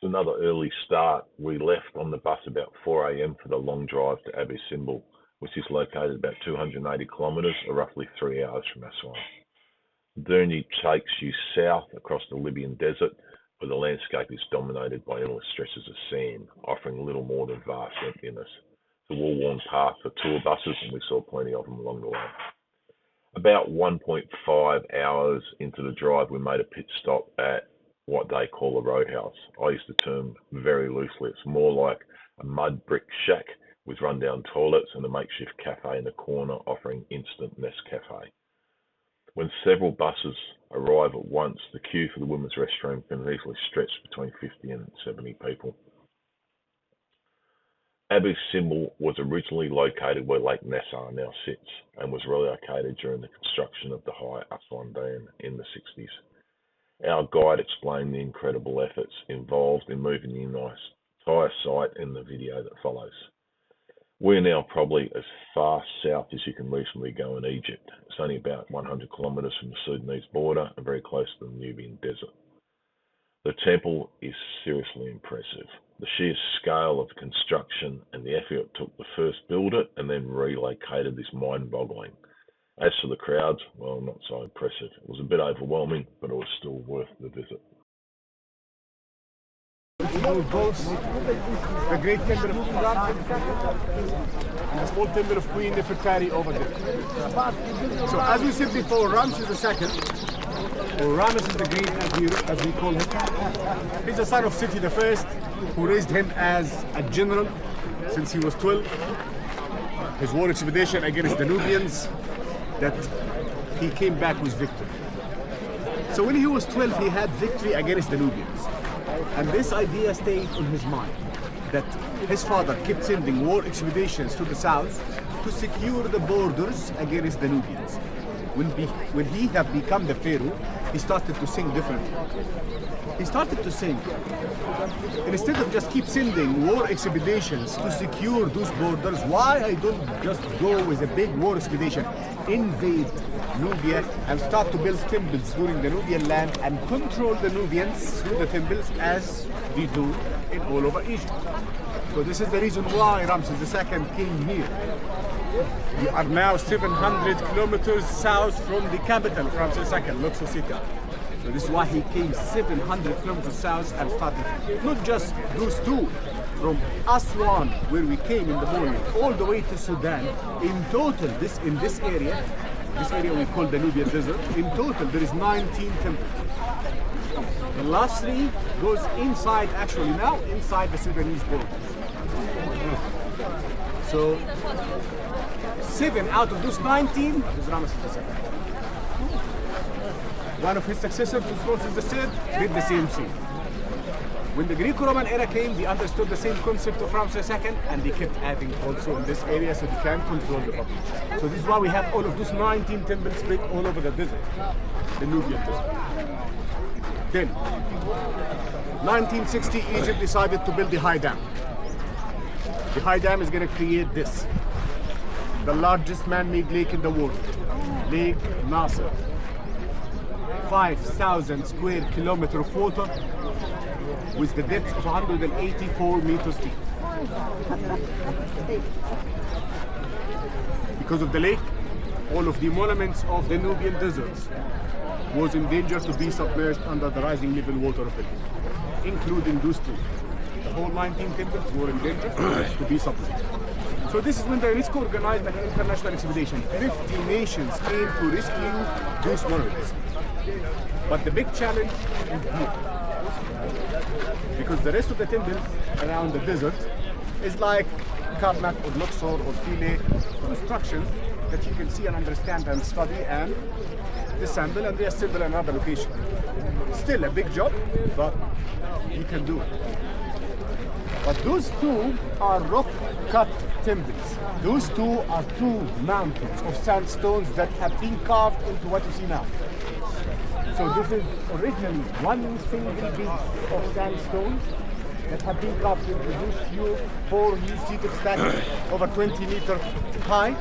It's another early start. We left on the bus about 4 a.m. for the long drive to Abu Simbel, which is located about 280 kilometres or roughly 3 hours from Aswan. The journey takes you south across the Libyan desert, where the landscape is dominated by endless stretches of sand, offering little more than vast emptiness. It's a well-worn path for tour buses, and we saw plenty of them along the way. About 1.5 hours into the drive, we made a pit stop at what they call a roadhouse. I use the term very loosely. It's more like a mud brick shack with rundown toilets and a makeshift cafe in the corner offering instant Nescafe. When several buses arrive at once, the queue for the women's restroom can easily stretch between 50 and 70 people. Abu Simbel was originally located where Lake Nasser now sits and was relocated during the construction of the High Aswan Dam in the 60s. Our guide explained the incredible efforts involved in moving the entire site in the video that follows. We're now probably as far south as you can reasonably go in Egypt. It's only about 100 kilometres from the Sudanese border and very close to the Nubian desert. The temple is seriously impressive. The sheer scale of the construction and the effort it took to first build it and then relocate it is mind-boggling. As for the crowds, well, not so impressive. It was a bit overwhelming, but it was still worth the visit. The great temple of Ram and the small temple of Queen Nefertari over there. So as we said before, Ramses II, or Ramesses the Great as we call him, he's the son of Seti I, who raised him as a general since he was 12. His war expedition against the Nubians, that he came back with victory. So when he was 12, he had victory against the Nubians. And this idea stayed in his mind, that his father kept sending war expeditions to the south to secure the borders against the Nubians. When he had become the pharaoh, he started to think differently. He started to think, instead of just keep sending war expeditions to secure those borders, why I don't just go with a big war expedition, invade Nubia and start to build temples during the Nubian land and control the Nubians through the temples as we do in all over Egypt. So this is the reason why Ramses II came here. We are now 700 kilometers south from the capital of Ramses II, Luxor City. So this is why he came 700 kilometers south and started not just those two, from Aswan, where we came in the morning, all the way to Sudan. In total, in this area we call the Nubian Desert, in total there is 19 temples. The last three goes inside, actually now, inside the Sudanese border. So 7 out of those 19 is Ramesses II. One of his successors, Ramesses III, did the same thing. When the Greco-Roman era came, they understood the same concept of Ramses II, and they kept adding also in this area so they can control the population. So this is why we have all of those 19 temples spread all over the desert, the Nubian desert. Then, 1960, Egypt decided to build the High Dam. The High Dam is going to create this, the largest man-made lake in the world, Lake Nasser. 5,000 square kilometers of water with the depth of 184 meters deep. Because of the lake, all of the monuments of the Nubian deserts was in danger to be submerged under the rising level water of the lake, including those two. The whole 19 temples were in danger to be submerged. So this is when the UNESCO organized an international expedition. 50 nations came to rescue those monuments. But the big challenge is here. Because the rest of the temples around the desert is like Karnak or Luxor or Philae, constructions that you can see and understand and study and disassemble and reassemble in another location. Still a big job, but you can do it. But those two are rock-cut temples. Those two are two mountains of sandstones that have been carved into what you see now. So this is originally one single piece of sandstone that have been carved into these four huge seated statues over 20 meters high,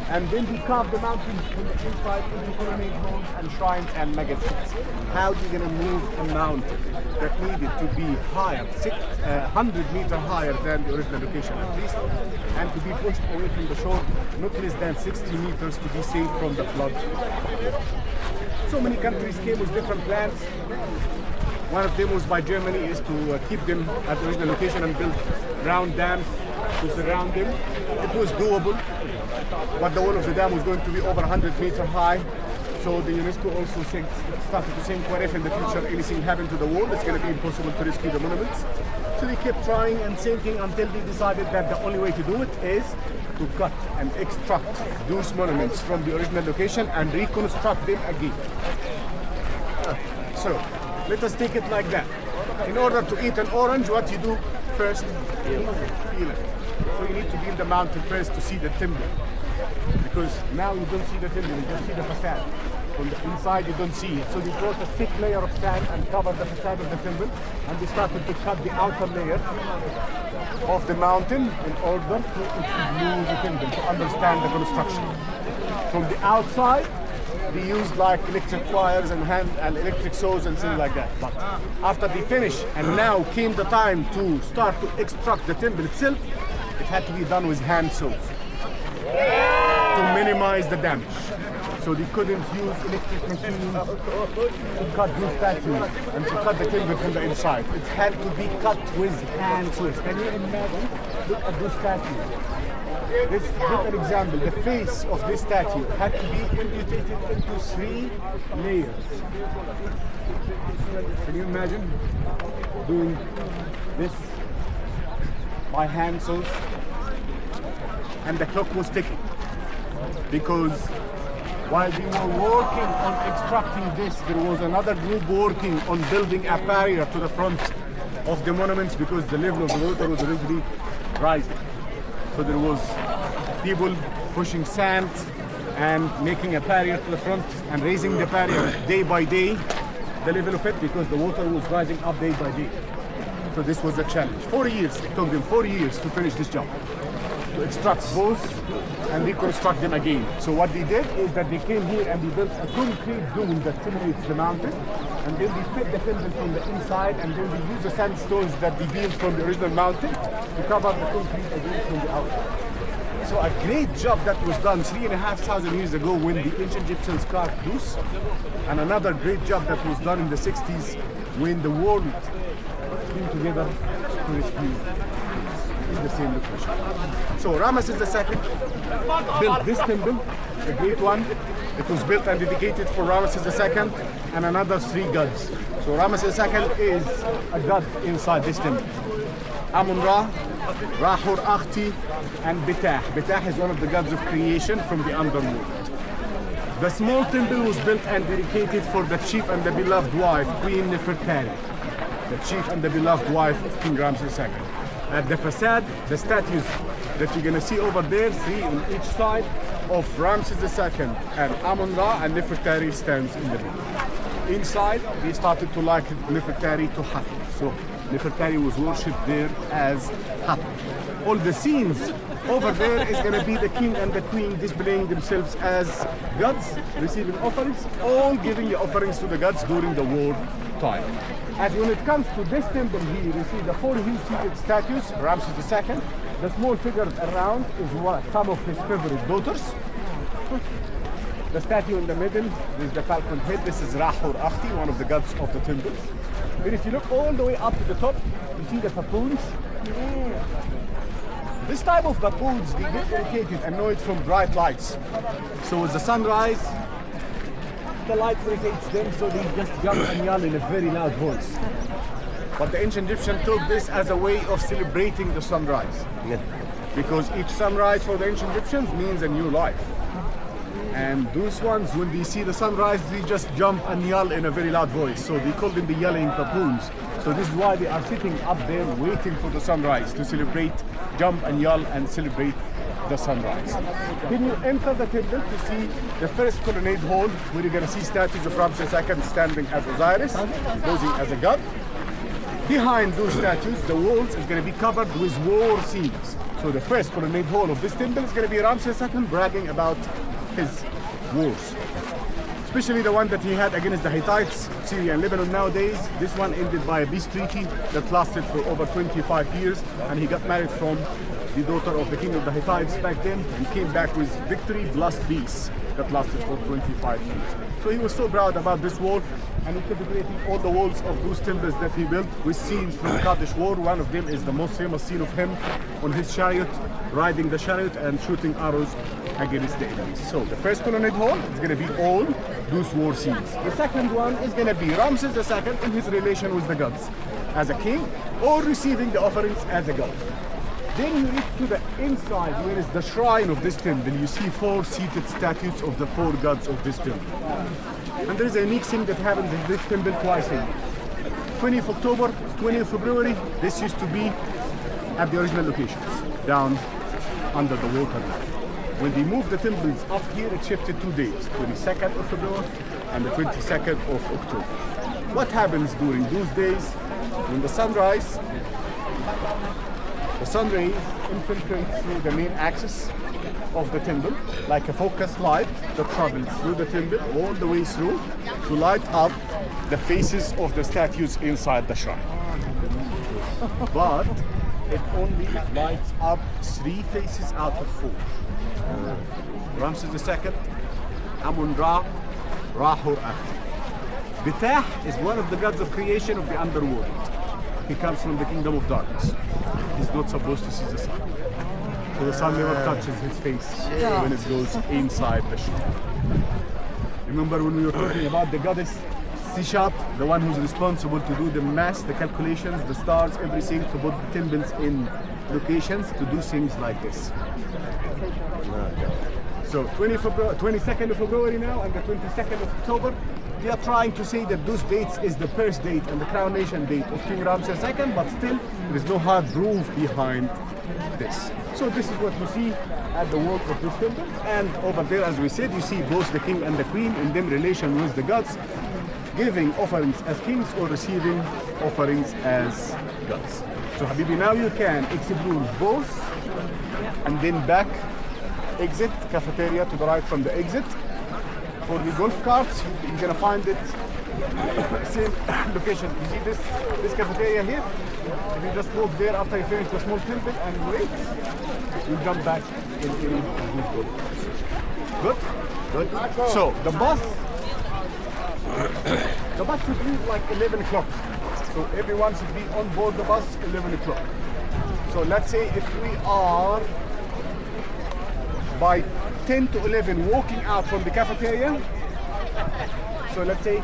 and then we carve the mountains from the inside into colonnade halls and shrines and megacities. How are you going to move a mountain that needed to be higher, 100 meters higher than the original location at least, and to be pushed away from the shore not less than 60 meters to be safe from the flood? So many countries came with different plans. One of them was by Germany, is to keep them at the original location and build round dams to surround them. It was doable, but the wall of the dam was going to be over 100 meters high. So the UNESCO also started to think, what if in the future anything happened to the wall, it's going to be impossible to rescue the monuments. So they kept trying and thinking until they decided that the only way to do it is to cut and extract those monuments from the original location and reconstruct them again. So let us take it like that. In order to eat an orange, what you do first? Peel it. So you need to be in the mountain first to see the timber. Because now you don't see the timber, you just see the facade. From the inside you don't see it. So you brought a thick layer of sand and covered the facade of the temple, and they started to cut the outer layer of the mountain in order to view the temple, to understand the construction. From the outside, they used like electric wires and hand and electric saws and things like that. But after they finished, and now came the time to start to extract the temple itself, it had to be done with hand saws to minimize the damage. So they couldn't use electric machines to cut these statues and to cut the timber from the inside. It had to be cut with hand saws. Can you imagine? Look at this statue. Let's give an example. The face of this statue had to be amputated into 3 layers. Can you imagine doing this by hand saws? And the clock was ticking, because while we were working on extracting this, there was another group working on building a barrier to the front of the monuments, because the level of the water was already rising. So there was people pushing sand and making a barrier to the front and raising the barrier day by day, the level of it, because the water was rising up day by day. So this was a challenge. 4 years, it took them 4 years to finish this job, to extract both and reconstruct them again. So what they did is that they came here and they built a concrete dome that simulates the mountain, and then they fit the temple from the inside, and then they use the sandstones that they built from the original mountain to cover the concrete again from the outside. So a great job that was done 3,500 years ago when the ancient Egyptians carved those, and another great job that was done in the 60s when the world came together to rescue in the same location. So Ramesses II built this temple, the great one. It was built and dedicated for Ramesses II and another 3 gods. So Ramesses II is a god inside this temple. Amun-Ra, Ra-Hor-Akhti, and Betah. Betah is one of the gods of creation from the underworld. The small temple was built and dedicated for the chief and the beloved wife, Queen Nefertari, the chief and the beloved wife of King Ramses II. At the facade, the statues that you're going to see over there, 3 on each side, of Ramses II and Amun-Ra and Nefertari stands in the middle. Inside, they started to liken Nefertari to Hathor. So Nefertari was worshipped there as Hathor. All the scenes over there is going to be the king and the queen displaying themselves as gods, receiving offerings, all giving the offerings to the gods during the war time. As when it comes to this temple here, you see the 4 huge seated statues, Ramses II. The small figures around is some of his favorite daughters. The statue in the middle is the falcon head. This is Ra-Hor-Akhti, one of the gods of the temple. But if you look all the way up to the top, you see the baboons. This type of baboons, they get irritated and know it from bright lights. So with the sunrise, the light irritates them, so they just jump and yell in a very loud voice. But the ancient Egyptians took this as a way of celebrating the sunrise. Because each sunrise for the ancient Egyptians means a new life. And those ones, when they see the sunrise, they just jump and yell in a very loud voice. So they call them the yelling baboons. So this is why they are sitting up there waiting for the sunrise to celebrate, jump and yell and celebrate the sunrise. Then you enter the temple to see the first colonnade hall, where you're going to see statues of Ramses II standing as Osiris, posing as a god. Behind those statues, the walls is going to be covered with war scenes. So the first colonnade hall of this temple is going to be Ramses II bragging about his wars. Especially the one that he had against the Hittites, Syria and Lebanon nowadays. This one ended by a peace treaty that lasted for over 25 years, and he got married from the daughter of the king of the Hittites back then, and came back with victory plus peace that lasted for 25 years. So he was so proud about this wall, and he kept decorating all the walls of those temples that he built with scenes from the Kurdish war. One of them is the most famous scene of him on his chariot, riding the chariot and shooting arrows against the enemies. So the first colonnade hall is going to be all those war scenes. The second one is going to be Ramses II in his relation with the gods as a king, or receiving the offerings as a god. Then you reach to the inside, where is the shrine of this temple. You see 4 seated statues of the 4 gods of this temple. And there is a unique thing that happens in this temple twice a year. 20th October, 20th February, this used to be at the original locations, down under the water. When they moved the temples up here, it shifted 2 days, 22nd of February and the 22nd of October. What happens during those days? When the sun rises, the sun rays infiltrate through the main axis of the temple, like a focused light that travels through the temple all the way through to light up the faces of the statues inside the shrine. But it only lights up 3 faces out of 4. Ramses II, Amun-Ra, Ra-Hor-Akhti. Betah is one of the gods of creation of the underworld. He comes from the kingdom of darkness. He's not supposed to see the sun. So the sun never touches his face when it goes inside the shrine. Remember when we were talking about the goddess Sishat, the one who's responsible to do the math, the calculations, the stars, everything, to put the temples in locations to do things like this. So 22nd of February now and the 22nd of October, they are trying to say that those dates is the birth date and the coronation date of King Ramses II, but still there is no hard proof behind this. So this is what you see at the wall of this temple. And over there, as we said, you see both the king and the queen in them relation with the gods, giving offerings as kings or receiving offerings as gods. So Habibi, now you can explore both, and then back exit cafeteria to the right from the exit. For the golf carts, you're gonna find it same location. You see this cafeteria here? If you just walk there after you finish the small temple and wait, you jump back in golf carts. Good? Good. So the bus should leave like 11 o'clock. So everyone should be on board the bus 11 o'clock. So let's say if we are by 10 to 11 walking out from the cafeteria. So let's say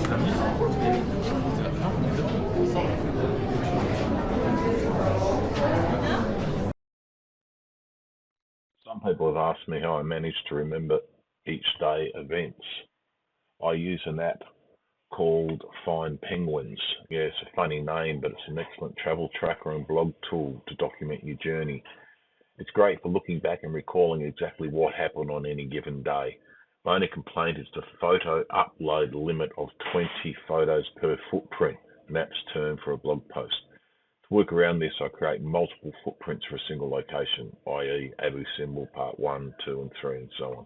Some people have asked me how I manage to remember each day events. I use an app called Find Penguins. Yeah, it's a funny name, but it's an excellent travel tracker and blog tool to document your journey. It's great for looking back and recalling exactly what happened on any given day. My only complaint is the photo upload limit of 20 photos per footprint, an app's term for a blog post. To work around this, I create multiple footprints for a single location, i.e. Abu Simbel Part 1, 2 and 3 and so on.